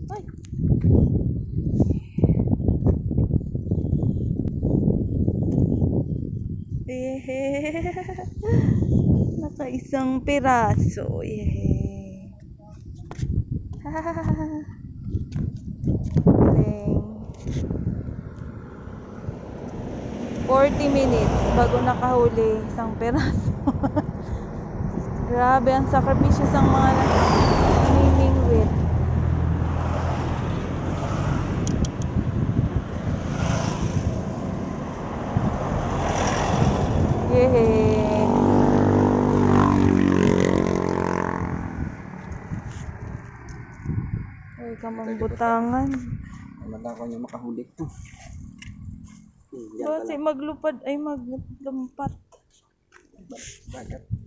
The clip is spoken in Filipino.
Ay. Naka-isang piraso. Galing. 40 minutes bago nakahuli isang piraso. Grabe ang sakripisyo sa mga namimingwit. Yehey. Uy, kamambutangan. Malakaw niya makahuli ko. Kasi maglupad ay maglumpat. Bagat.